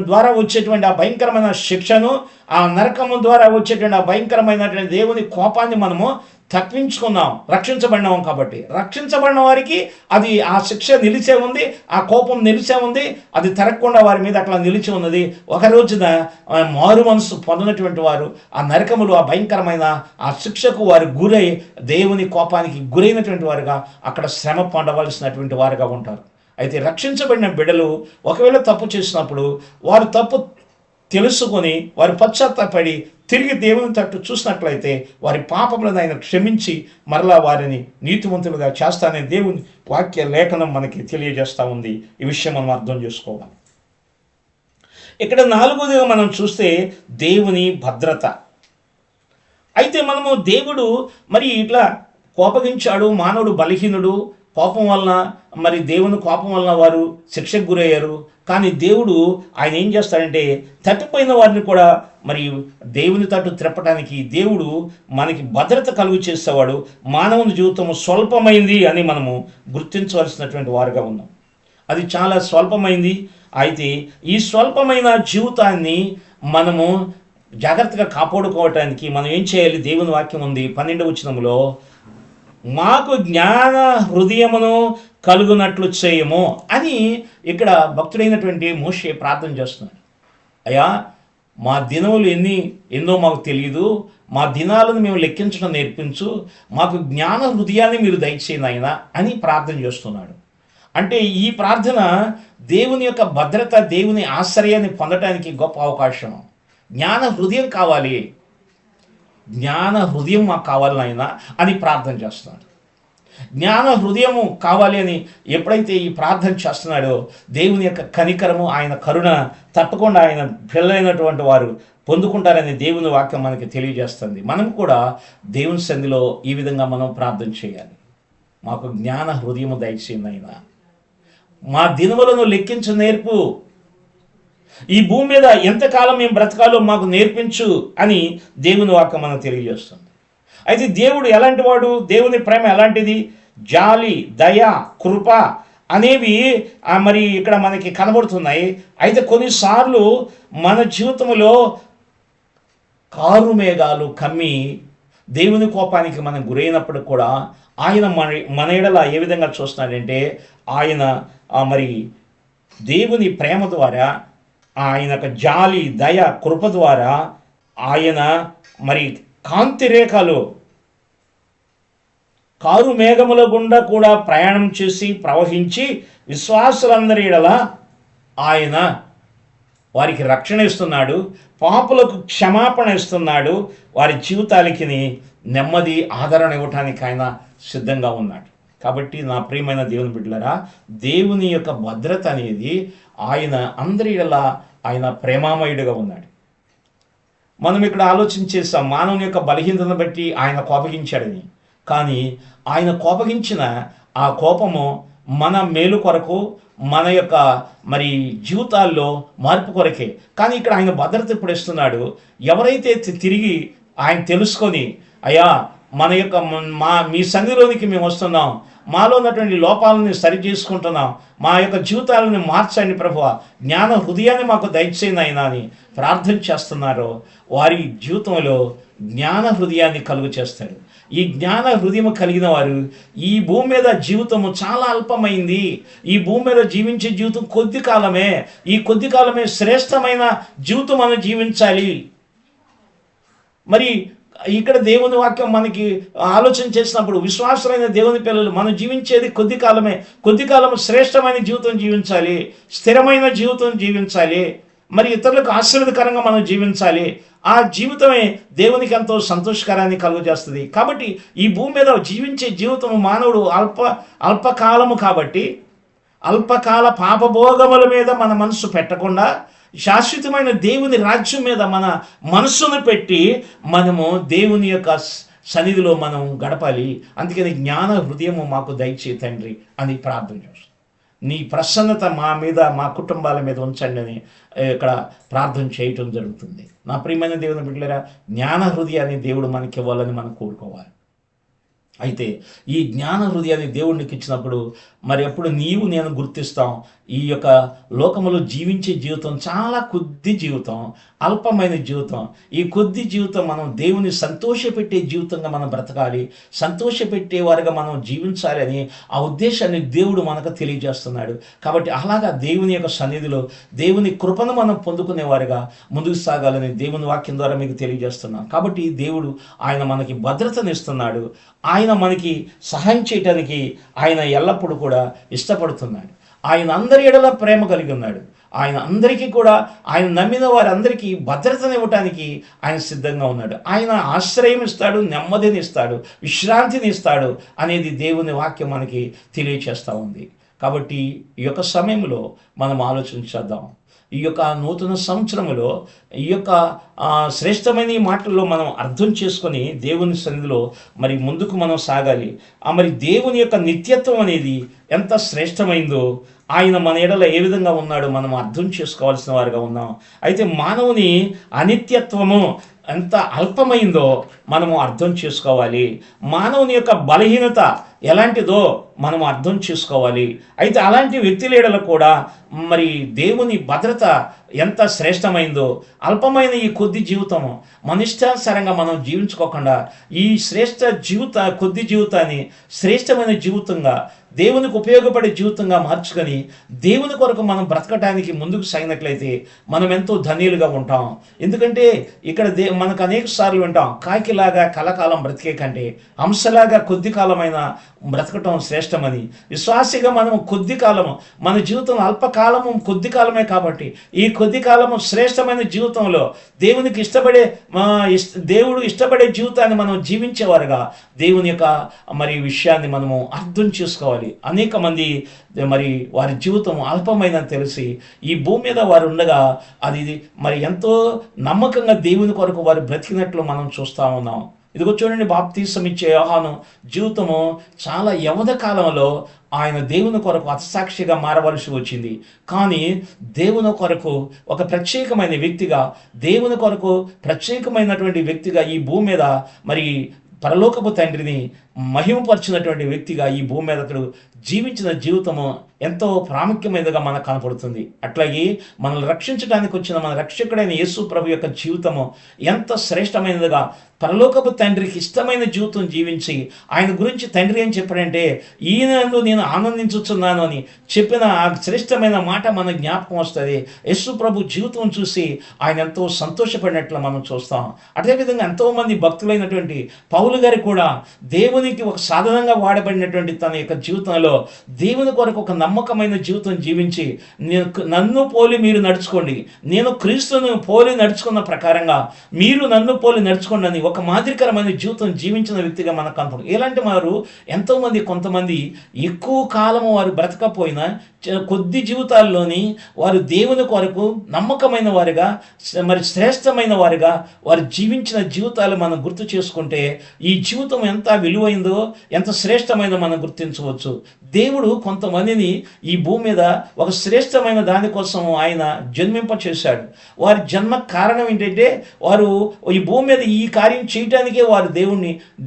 [SPEAKER 1] ద్వారా వచ్చేటువంటి ఆ భయంకరమైన శిక్షను, ఆ నరకము ద్వారా వచ్చేటువంటి ఆ భయంకరమైనటువంటి దేవుని కోపాన్ని మనము తప్పించుకున్నాం, రక్షించబడినాం. కాబట్టి రక్షించబడిన వారికి అది ఆ శిక్ష నిలిచే ఉంది, ఆ కోపం నిలిచే ఉంది, అది తరగకుండా వారి మీద అట్లా నిలిచి ఉన్నది. ఒక రోజున మారు మనసు పొందినటువంటి వారు ఆ నరకములు, ఆ భయంకరమైన ఆ శిక్షకు వారు గురై దేవుని కోపానికి గురైనటువంటి వారుగా అక్కడ శ్రమ పొందవలసినటువంటి వారుగా ఉంటారు. అయితే రక్షించబడిన బిడ్డలు ఒకవేళ తప్పు చేసినప్పుడు వారు తప్పు తెలుసుకొని వారు పశ్చాత్తాపడి తిరిగి దేవుని తట్టు చూసినట్లయితే వారి పాపములను ఆయన క్షమించి మరలా వారిని నీతివంతులుగా చేస్తానని దేవుని వాక్య లేఖనం మనకి తెలియజేస్తూ ఉంది. ఈ విషయం మనం అర్థం చేసుకోవాలి. ఇక్కడ 4వదిగా మనం చూస్తే దేవుని భద్రత. అయితే మనము దేవుడు మరి ఇట్లా కోపగించాడు, మానవుడు బలహీనుడు, కోపం వలన మరి దేవుని కోపం వలన వారు శిక్షకు గురయ్యారు. కానీ దేవుడు ఆయన ఏం చేస్తాడంటే తప్పిపోయిన వారిని కూడా మరి దేవుని తట్టు త్రిప్పడానికి దేవుడు మనకి భద్రత కలుగు చేసేవాడు. మానవుని జీవితము స్వల్పమైంది అని మనము గుర్తించవలసినటువంటి వారుగా ఉన్నాం. అది చాలా స్వల్పమైంది. అయితే ఈ స్వల్పమైన జీవితాన్ని మనము జాగ్రత్తగా కాపాడుకోవటానికి మనం ఏం చేయాలి? దేవుని వాక్యం ఉంది 12వ వచనంలో, మాకు జ్ఞాన హృదయమును కలుగునట్లు చేయము అని ఇక్కడ భక్తుడైనటువంటి మోషే ప్రార్థన చేస్తున్నాడు. అయ్యా, మా దినములు ఎన్నో మాకు తెలియదు, మా దినాలను మేము లెక్కించడం నేర్పించు, మాకు జ్ఞాన హృదయాన్ని మీరు దయచేయండి ఆయన అని ప్రార్థన చేస్తున్నాడు. అంటే ఈ ప్రార్థన దేవుని యొక్క భద్రత, దేవుని ఆశ్రయాన్ని పొందటానికి గొప్ప అవకాశం. జ్ఞాన హృదయం కావాలి, జ్ఞాన హృదయం మాకు కావాలి నాయన అని ప్రార్థన చేస్తున్నాడు. జ్ఞాన హృదయము కావాలి అని ఎప్పుడైతే ఈ ప్రార్థన చేస్తున్నాడో దేవుని యొక్క కనికరము, ఆయన కరుణ తప్పకుండా ఆయన పిల్లలైనటువంటి వారు పొందుకుంటారని దేవుని వాక్యం మనకి తెలియజేస్తుంది. మనం కూడా దేవుని సన్నిధిలో ఈ విధంగా మనం ప్రార్థన చేయాలి. మాకు జ్ఞాన హృదయము దయచేయండి ఆయన, మా దినములను లెక్కించు నేర్పు, ఈ భూమి మీద ఎంతకాలం మేము బ్రతకాలో మాకు నేర్పించు అని దేవుని వాక్యం మనకు తెలియజేస్తుంది. అయితే దేవుడు ఎలాంటి వాడు? దేవుని ప్రేమ ఎలాంటిది? జాలి, దయ, కృప అనేవి మరి ఇక్కడ మనకి కనబడుతున్నాయి. అయితే కొన్నిసార్లు మన జీవితంలో కారు మేఘాలు కమ్మి దేవుని కోపానికి మనం గురైనప్పుడు కూడా ఆయన మన ఎడల ఏ విధంగా చూస్తున్నాడంటే, ఆయన మరి దేవుని ప్రేమ ద్వారా, ఆయన యొక్క జాలి, దయ, కృప ద్వారా ఆయన మరి కాంతి రేఖలు కారు మేఘముల గుండా కూడా ప్రయాణం చేసి ప్రవహించి విశ్వాసులందరి ఎడల ఆయన వారికి రక్షణ ఇస్తున్నాడు, పాపులకు క్షమాపణ ఇస్తున్నాడు, వారి జీవితాలకి నెమ్మది, ఆదరణ ఇవ్వటానికి ఆయన సిద్ధంగా ఉన్నాడు. కాబట్టి నా ప్రియమైన దేవుని బిడ్డలారా, దేవుని యొక్క భద్రత అనేది ఆయన అందరి ఎడల ఆయన ప్రేమామయుడిగా ఉన్నాడు. మనం ఇక్కడ ఆలోచన చేస్తాం, మానవుని యొక్క బలహీనతను బట్టి ఆయన కోపగించాడని. కానీ ఆయన కోపగించిన ఆ కోపము మన మేలు కొరకు, మన యొక్క మరి జీవితాల్లో మార్పు కొరకే. కానీ ఇక్కడ ఆయన భద్రత ఇప్పుడు ఇస్తున్నాడు. ఎవరైతే తిరిగి ఆయన తెలుసుకొని, అయ్యా మన యొక్క మీ సన్నిధిలోనికి మేము వస్తున్నాం, మాలో ఉన్నటువంటి లోపాలని సరి చేసుకుంటున్నాం, మా యొక్క జీవితాలను మార్చండి ప్రభువా, జ్ఞాన హృదయాన్ని మాకు దయచేయండి అయినా అని ప్రార్థన చేస్తున్నారో వారి జీవితంలో జ్ఞాన హృదయాన్ని కలుగు చేస్తాడు. ఈ జ్ఞాన హృదయం కలిగిన వారు, ఈ భూమి మీద జీవితము చాలా అల్పమైంది, ఈ భూమి మీద జీవించే జీవితం కొద్ది కాలమే, ఈ కొద్ది కాలమే శ్రేష్టమైన జీవితం మనం జీవించాలి. మరి ఇక్కడ దేవుని వాక్యం మనకి ఆలోచన చేసినప్పుడు, విశ్వాసులైన దేవుని పిల్లలు మనం జీవించేది కొద్ది కాలమే, కొద్ది కాలం శ్రేష్టమైన జీవితం జీవించాలి, స్థిరమైన జీవితం జీవించాలి. మరి ఇతరులకు ఆశీర్వదకరంగా మనం జీవించాలి. ఆ జీవితమే దేవునికి ఎంతో సంతోషకరాన్ని కలుగజేస్తుంది. కాబట్టి ఈ భూమి మీద జీవించే జీవితం మానవుడు అల్పకాలము కాబట్టి అల్పకాల పాపభోగముల మీద మన మనస్సు పెట్టకుండా శాశ్వతమైన దేవుని రాజ్యం మీద మన మనస్సును పెట్టి మనము దేవుని యొక్క సన్నిధిలో మనం గడపాలి. అందుకని జ్ఞాన హృదయము మాకు దయచే తండ్రి అని ప్రార్థన చేస్తాం. నీ ప్రసన్నత మా మీద, మా కుటుంబాల మీద ఉంచండి అని ఇక్కడ ప్రార్థన చేయటం జరుగుతుంది. నా ప్రియమైన దేవుని బిడ్డలారా, జ్ఞాన హృదయాన్ని దేవుడు మనకి ఇవ్వాలని మనం కోరుకోవాలి. అయితే ఈ జ్ఞాన హృదయాన్ని దేవుడికి ఇచ్చినప్పుడు మరి అప్పుడు నీవు నేను గుర్తిస్తాం, ఈ యొక్క లోకములో జీవించే జీవితం చాలా కొద్ది జీవితం, అల్పమైన జీవితం. ఈ కొద్ది జీవితం మనం దేవుని సంతోషపెట్టే జీవితంగా మనం బ్రతకాలి, సంతోషపెట్టేవారుగా మనం జీవించాలి అని ఆ ఉద్దేశాన్ని దేవుడు మనకు తెలియజేస్తున్నాడు. కాబట్టి అలాగా దేవుని యొక్క సన్నిధిలో దేవుని కృపను మనం పొందుకునేవారుగా ముందుకు సాగాలని దేవుని వాక్యం ద్వారా మీకు తెలియజేస్తున్నాను. కాబట్టి దేవుడు ఆయన మనకి భద్రతనిస్తున్నాడు. ఆయన మనకి సహాయం చేయటానికి ఆయన ఎల్లప్పుడూ కూడా ఇష్టపడుతున్నాడు. ఆయన అందరి ఎడల ప్రేమ కలిగి ఉన్నాడు. ఆయన అందరికీ కూడా, ఆయన నమ్మిన వారందరికీ భద్రతనివ్వటానికి ఆయన సిద్ధంగా ఉన్నాడు. ఆయన ఆశ్రయం ఇస్తాడు, నెమ్మదిని ఇస్తాడు, విశ్రాంతిని ఇస్తాడు అనేది దేవుని వాక్యం మనకి తెలియచేస్తూ ఉంది. కాబట్టి ఈ యొక్క సమయంలో మనం ఆలోచించేద్దాం. ఈ యొక్క నూతన సంవత్సరంలో ఈ యొక్క శ్రేష్టమైన ఈ మాటల్లో మనం అర్థం చేసుకొని దేవుని సన్నిధిలో మరి ముందుకు మనం సాగాలి. మరి దేవుని యొక్క నిత్యత్వం అనేది ఎంత శ్రేష్టమైందో, ఆయన మన ఎడల ఏ విధంగా ఉన్నాడో మనం అర్థం చేసుకోవాల్సిన వారుగా ఉన్నాం. అయితే మానవుని అనిత్యత్వము ఎంత అల్పమైందో మనము అర్థం చేసుకోవాలి. మానవుని యొక్క బలహీనత ఎలాంటిదో మనం అర్థం చేసుకోవాలి. అయితే అలాంటి వ్యక్తుల ఎడల కూడా మరి దేవుని భద్రత ఎంత శ్రేష్టమైందో, అల్పమైన ఈ కొద్ది జీవితం మన ఇష్టానుసారంగా మనం జీవించుకోకుండా ఈ కొద్ది జీవితాన్ని శ్రేష్టమైన జీవితంగా, దేవునికి ఉపయోగపడే జీవితంగా మార్చుకొని దేవుని కొరకు మనం బ్రతకటానికి ముందుకు సాగినట్లయితే మనం ఎంతో ధన్యులుగా ఉంటాం. ఎందుకంటే ఇక్కడ మనకు అనేక సార్లు వింటాం, కాకిలాగా కలకాలం బ్రతికే కంటే హంసలాగా కొద్ది కాలమైన బ్రతకటం శ్రేష్టమని. విశ్వాసిగా మనం కొద్ది కాలము, మన జీవితం అల్పకాలము కొద్ది కాలమే కాబట్టి ఈ కొద్ది కాలము శ్రేష్టమైన జీవితంలో దేవుడు ఇష్టపడే జీవితాన్ని మనం జీవించేవారుగా దేవుని యొక్క మరి విషయాన్ని మనము అర్థం చేసుకోవాలి. అనేక మంది మరి వారి జీవితం అల్పమైనని తెలిసి ఈ భూమి మీద వారు ఉండగా అది మరి ఎంతో నమ్మకంగా దేవుని కొరకు వారు బ్రతికినట్లు మనం చూస్తూ ఉన్నాం. ఇదిగో చూడండి, బాప్తీసం ఇచ్చే యోహాను జీవితము చాలా యవన కాలంలో ఆయన దేవుని కొరకు హతసాక్షిగా మారవలసి వచ్చింది. కానీ దేవుని కొరకు ఒక ప్రత్యేకమైన వ్యక్తిగా, దేవుని కొరకు ప్రత్యేకమైనటువంటి వ్యక్తిగా ఈ భూమి మీద మరి పరలోకపు తండ్రిని మహిమపరిచినటువంటి వ్యక్తిగా ఈ భూమి మీద అతడు జీవించిన జీవితము ఎంతో ప్రాముఖ్యమైనదిగా మనకు కనపడుతుంది. అట్లాగే మనల్ని రక్షించడానికి వచ్చిన మన రక్షకుడైన యేసు ప్రభు యొక్క జీవితము ఎంత శ్రేష్టమైనదిగా, పరలోకపు తండ్రికి ఇష్టమైన జీవితం జీవించి ఆయన గురించి తండ్రి ఏం చెప్పాడంటే, ఈయనందు నేను ఆనందించుచున్నాను అని చెప్పిన ఆ శ్రేష్టమైన మాట మన జ్ఞాపకం వస్తుంది. యేసు ప్రభు జీవితం చూసి ఆయన ఎంతో సంతోషపడినట్లు మనం చూస్తాం. అదేవిధంగా ఎంతోమంది భక్తులైనటువంటి పౌలు గారి కూడా దేవునికి ఒక సాధనంగా వాడబడినటువంటి తన యొక్క జీవితంలో దేవుని కొరకు ఒక నమ్మకమైన జీవితం జీవించి, నన్ను పోలి మీరు నడుచుకోండి, నేను క్రీస్తును పోలి నడుచుకున్న ప్రకారంగా మీరు నన్ను పోలి నడుచుకోండి అని ఒక మాదిరికరమైన జీవితం జీవించిన వ్యక్తిగా మనకు కనపడు. ఎలాంటి వారు ఎంతోమంది, కొంతమంది ఎక్కువ కాలము వారు బ్రతకపోయినా కొద్ది జీవితాల్లోని వారు దేవుని కొరకు నమ్మకమైన వారిగా, మరి శ్రేష్టమైన వారిగా వారు జీవించిన జీవితాలు మనం గుర్తు చేసుకుంటే ఈ జీవితం ఎంత విలువైందో, ఎంత శ్రేష్టమైనదో మనం గుర్తించవచ్చు. దేవుడు కొంతమందిని ఈ భూమి మీద ఒక శ్రేష్టమైన దానికోసం ఆయన జన్మింప చేశాడు. వారి జన్మ కారణం ఏంటంటే వారు ఈ భూమి మీద ఈ కార్యం చేయటానికే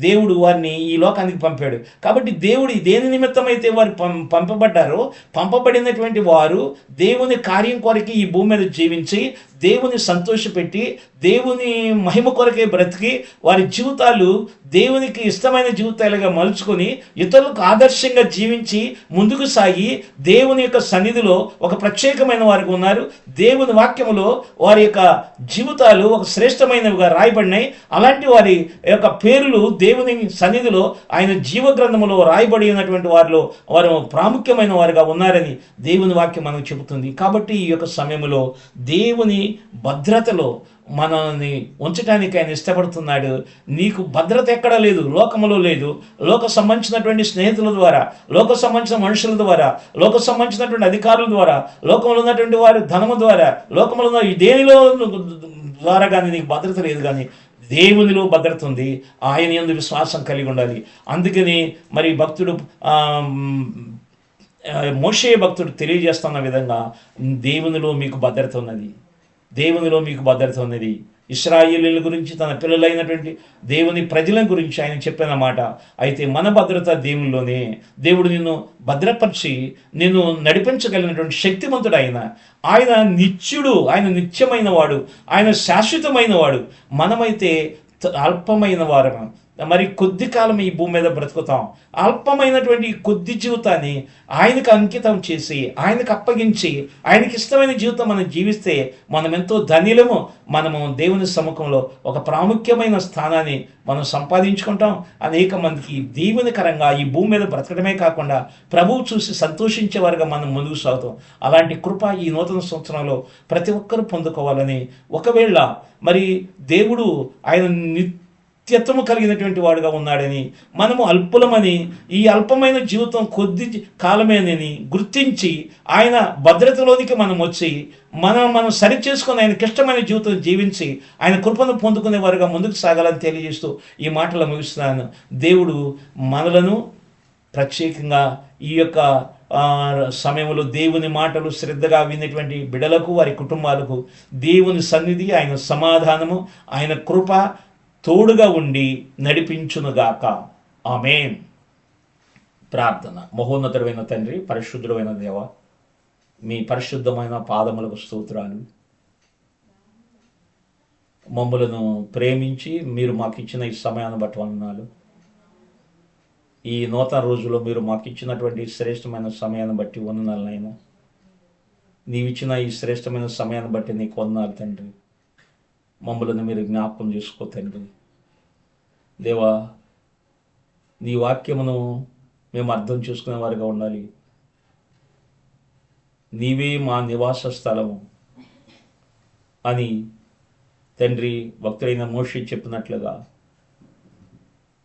[SPEAKER 1] దేవుడు వారిని ఈ లోకానికి పంపాడు. కాబట్టి దేవుడు దేని నిమిత్తం అయితే వారు పంపబడ్డారో, పంపబడినటువంటి వారు దేవుని కార్యం కొరకు ఈ భూమి మీద జీవించి దేవుని సంతోషపెట్టి దేవుని మహిమ కొరకే బ్రతికి వారి జీవితాలు దేవునికి ఇష్టమైన జీవితాలుగా మలుచుకొని ఇతరులకు ఆదర్శంగా జీవించి ముందుకు సాగి దేవుని యొక్క సన్నిధిలో ఒక ప్రత్యేకమైన వారికి ఉన్నారు. దేవుని వాక్యములో వారి యొక్క జీవితాలు ఒక శ్రేష్టమైనవిగా రాయబడినాయి. అలాంటి వారి యొక్క పేర్లు దేవుని సన్నిధిలో ఆయన జీవ గ్రంథములో రాయబడి ఉన్నటువంటి వారిలో వారు ప్రాముఖ్యమైన వారిగా ఉన్నారని దేవుని వాక్యం మనకు చెబుతుంది. కాబట్టి ఈ యొక్క సమయంలో దేవుని భద్రతలో మనల్ని ఉంచడానికి ఆయన ఇష్టపడుతున్నాడు. నీకు భద్రత ఎక్కడా లేదు, లోకములో లేదు. లోక సంబంధించినటువంటి స్నేహితుల ద్వారా, లోక సంబంధించిన మనుషుల ద్వారా, లోక సంబంధించినటువంటి అధికారుల ద్వారా, లోకంలో ఉన్నటువంటి వారి ధనము ద్వారా, లోకంలో ఉన్న దేనిలో ద్వారా కానీ నీకు భద్రత లేదు. కానీ దేవునిలో భద్రత ఉంది. ఆయన యందు విశ్వాసం కలిగి ఉండాలి. అందుకని మరి భక్తుడు మోషే భక్తుడు తెలియజేస్తున్న విధంగా దేవునిలో మీకు భద్రత ఉన్నది, దేవునిలో మీకు భద్రత ఉన్నది. ఇశ్రాయేలీయుల గురించి, తన పిల్లలైనటువంటి దేవుని ప్రజల గురించి ఆయన చెప్పిన మాట. అయితే మన భద్రత దేవునిలోనే. దేవుడు నిన్ను భద్రపరిచి నిన్ను నడిపించగలిగినటువంటి శక్తిమంతుడు ఆయన నిత్యుడు, ఆయన నిత్యమైన వాడు, ఆయన శాశ్వతమైన వాడు. మనమైతే అల్పమైన వారము. మరి కొద్ది కాలం ఈ భూమి మీద బ్రతుకుతాం. అల్పమైనటువంటి కొద్ది జీవితాన్ని ఆయనకు అంకితం చేసి, ఆయనకు అప్పగించి, ఆయనకి ఇష్టమైన జీవితం మనం జీవిస్తే మనం ఎంతో ధన్యులము. మనము దేవుని సముఖంలో ఒక ప్రాముఖ్యమైన స్థానాన్ని మనం సంపాదించుకుంటాం. అనేక మందికి దీవెనకరంగా ఈ భూమి మీద బ్రతకడమే కాకుండా ప్రభువు చూసి సంతోషించే వారుగా మనం ముందుకు సాగుతాం. అలాంటి కృప ఈ నూతన సంవత్సరంలో ప్రతి ఒక్కరూ పొందుకోవాలని, ఒకవేళ మరి దేవుడు ఆయన నిత్యత్వము కలిగినటువంటి వాడుగా ఉన్నాడని, మనము అల్పులమని, ఈ అల్పమైన జీవితం కొద్ది కాలమేనని గుర్తించి ఆయన భద్రతలోనికి మనం వచ్చి మనం సరి చేసుకొని ఆయనకి ఇష్టమైన జీవితం జీవించి ఆయన కృపను పొందుకునే వారుగా ముందుకు సాగాలని తెలియజేస్తూ ఈ మాటలు ముగిస్తున్నాను. దేవుడు మనలను ప్రత్యేకంగా ఈ యొక్క సమయంలో దేవుని మాటలు శ్రద్ధగా వినేటువంటి బిడలకు, వారి కుటుంబాలకు దేవుని సన్నిధి, ఆయన సమాధానము, ఆయన కృప తోడుగా ఉండి నడిపించునుగాక. ఆమేన్. ప్రార్థన. మహోన్నతుడైన తండ్రి, పరిశుద్ధుడైన దేవ, మీ పరిశుద్ధమైన పాదములకు స్తోత్రాలు. మమ్ములను ప్రేమించి మీరు మాకు ఇచ్చిన ఈ సమయాన్ని బట్టి వందనాలు. ఈ నూతన రోజులో మీరు మాకు ఇచ్చినటువంటి శ్రేష్టమైన సమయాన్ని బట్టి వందనాలు నాయన. నీవిచ్చిన ఈ శ్రేష్టమైన సమయాన్ని బట్టి నీకు వందనాలు తండ్రి. మమ్మలను మీరు జ్ఞాపకం చేసుకో తండ్రి. దేవా, నీ వాక్యమును మేము అర్థం చేసుకునే వారిగా ఉండాలి. నీవే మా నివాస స్థలము అని తండ్రి భక్తుడైన మోషే చెప్పినట్లుగా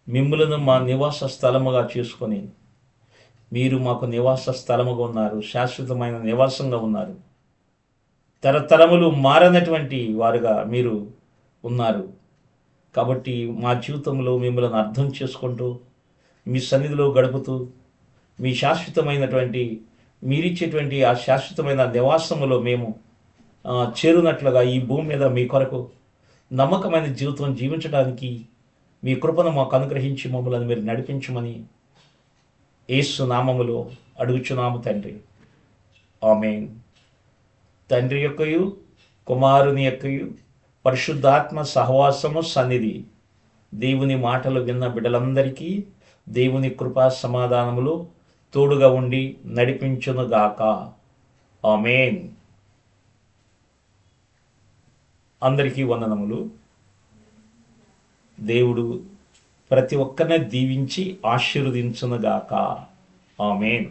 [SPEAKER 1] మిమ్ములను మా నివాస స్థలముగా చేసుకొని మీరు మాకు నివాస స్థలముగా ఉన్నారు, శాశ్వతమైన నివాసంగా ఉన్నారు. తరతరములు మారనటువంటి వారుగా మీరు ఉన్నారు. కాబట్టి మా జీవితంలో మిమ్మల్ని అర్థం చేసుకుంటూ, మీ సన్నిధిలో గడుపుతూ, మీ శాశ్వతమైనటువంటి మీరిచ్చేటువంటి ఆ శాశ్వతమైన నివాసములో మేము చేరునట్లుగా ఈ భూమి మీద మీ కొరకు నమ్మకమైన జీవితం జీవించడానికి మీ కృపను మాకు అనుగ్రహించి మమ్మల్ని మీరు నడిపించమని యేసు నామములో అడుగుచున్నాము తండ్రి. ఆమేన్. తండ్రి యొక్కయు కుమారుని యొక్కయు పరిశుద్ధాత్మ సహవాసము సన్నిధి దేవుని మాటలు విన్న బిడ్డలందరికీ దేవుని కృపా సమాధానములు తోడుగా ఉండి నడిపించునుగాక. ఆమేన్. అందరికీ వందనములు. దేవుడు ప్రతి ఒక్కరిని దీవించి ఆశీర్వదించునుగాక. ఆమేన్.